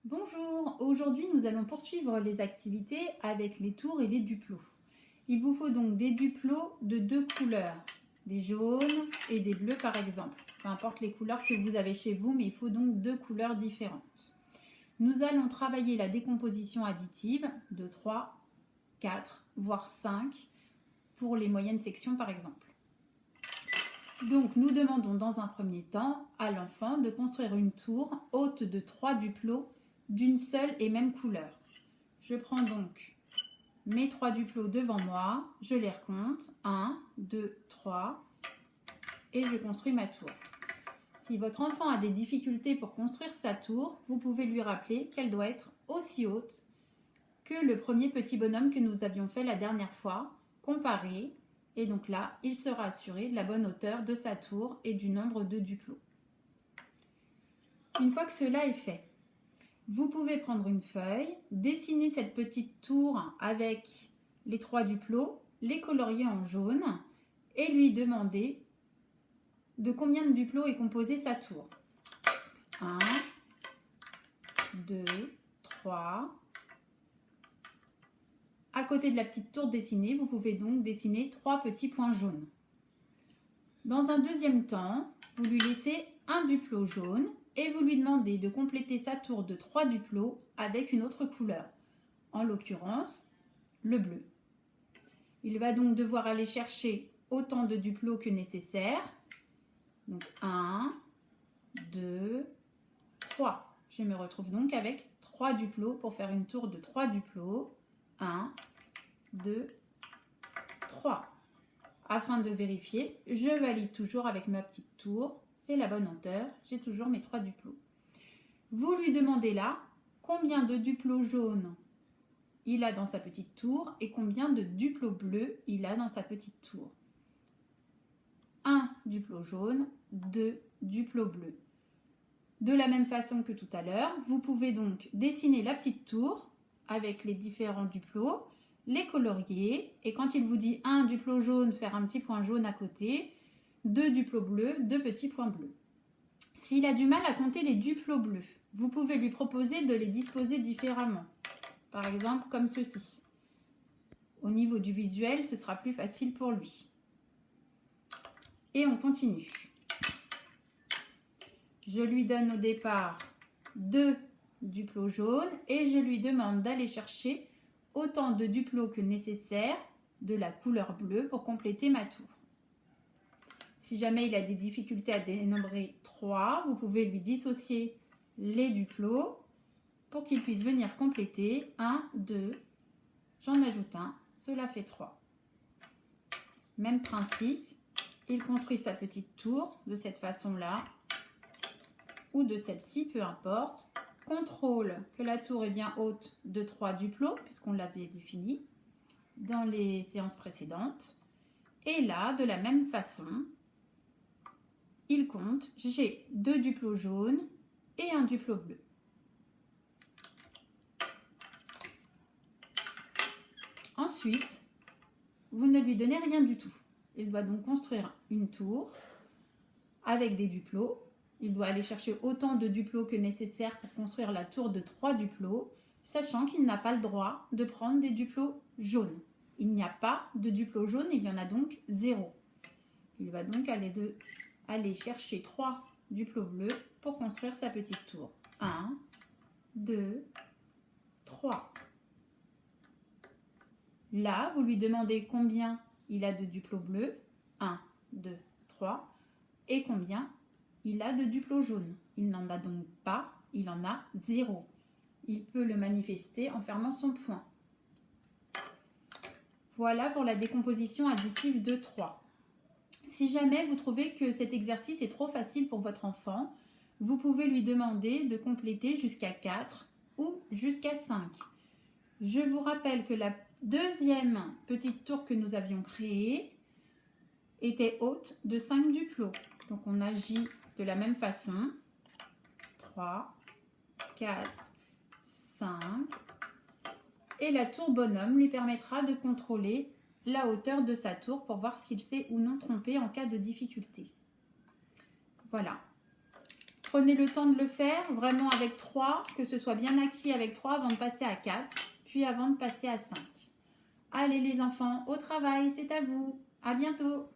Bonjour, aujourd'hui nous allons poursuivre les activités avec les tours et les duplos. Il vous faut donc des duplos de deux couleurs, des jaunes et des bleus par exemple. Peu importe les couleurs que vous avez chez vous, mais il faut donc deux couleurs différentes. Nous allons travailler la décomposition additive de 3, 4, voire 5 pour les moyennes sections par exemple. Donc nous demandons dans un premier temps à l'enfant de construire une tour haute de 3 duplos d'une seule et même couleur. Je prends donc mes 3 duplos devant moi, je les recompte, 1, 2, 3, et je construis ma tour. Si votre enfant a des difficultés pour construire sa tour, vous pouvez lui rappeler qu'elle doit être aussi haute que le premier petit bonhomme que nous avions fait la dernière fois, comparé, et donc là, il sera assuré de la bonne hauteur de sa tour et du nombre de duplos. Une fois que cela est fait, vous pouvez prendre une feuille, dessiner cette petite tour avec les 3 duplos, les colorier en jaune et lui demander de combien de duplos est composée sa tour. 1, 2, 3. À côté de la petite tour dessinée, vous pouvez donc dessiner 3 petits points jaunes. Dans un deuxième temps, vous lui laissez un duplo jaune et vous lui demandez de compléter sa tour de 3 duplos avec une autre couleur, en l'occurrence le bleu. Il va donc devoir aller chercher autant de duplos que nécessaire. Donc 1, 2, 3. Je me retrouve donc avec 3 duplos pour faire une tour de 3 duplos. 1, 2, 3. Afin de vérifier, je valide toujours avec ma petite tour. C'est la bonne hauteur, j'ai toujours mes 3 duplos. Vous lui demandez là combien de duplos jaunes il a dans sa petite tour et combien de duplos bleus il a dans sa petite tour. 1 duplo jaune, 2 duplos bleus. De la même façon que tout à l'heure, vous pouvez donc dessiner la petite tour avec les différents duplos, les colorier et quand il vous dit 1 duplo jaune, faire un petit point jaune à côté, 2 duplos bleus, 2 petits points bleus. S'il a du mal à compter les duplos bleus, vous pouvez lui proposer de les disposer différemment. Par exemple, comme ceci. Au niveau du visuel, ce sera plus facile pour lui. Et on continue. Je lui donne au départ 2 duplos jaunes et je lui demande d'aller chercher autant de duplos que nécessaire de la couleur bleue pour compléter ma tour. Si jamais il a des difficultés à dénombrer 3, vous pouvez lui dissocier les duplos pour qu'il puisse venir compléter 1, 2, j'en ajoute un, cela fait 3. Même principe, il construit sa petite tour de cette façon-là ou de celle-ci, peu importe. Contrôle que la tour est bien haute de 3 duplos, puisqu'on l'avait défini dans les séances précédentes. Et là, de la même façon, il compte, j'ai 2 duplos jaunes et un duplo bleu. Ensuite, vous ne lui donnez rien du tout. Il doit donc construire une tour avec des duplos. Il doit aller chercher autant de duplos que nécessaire pour construire la tour de 3 duplos, sachant qu'il n'a pas le droit de prendre des duplos jaunes. Il n'y a pas de duplos jaunes, il y en a donc 0. Il va donc aller chercher 3 duplos bleus pour construire sa petite tour. 1, 2, 3. Là, vous lui demandez combien il a de duplos bleus. 1, 2, 3. Et combien il a de duplos jaunes. Il n'en a donc pas, il en a 0. Il peut le manifester en fermant son poing. Voilà pour la décomposition additive de 3. Si jamais vous trouvez que cet exercice est trop facile pour votre enfant, vous pouvez lui demander de compléter jusqu'à 4 ou jusqu'à 5. Je vous rappelle que la deuxième petite tour que nous avions créée était haute de 5 duplos. Donc on agit de la même façon. 3, 4, 5. Et la tour bonhomme lui permettra de contrôler la hauteur de sa tour pour voir s'il s'est ou non trompé en cas de difficulté. Voilà. Prenez le temps de le faire vraiment avec 3, que ce soit bien acquis avec 3 avant de passer à 4, puis avant de passer à 5. Allez les enfants, au travail, c'est à vous. À bientôt.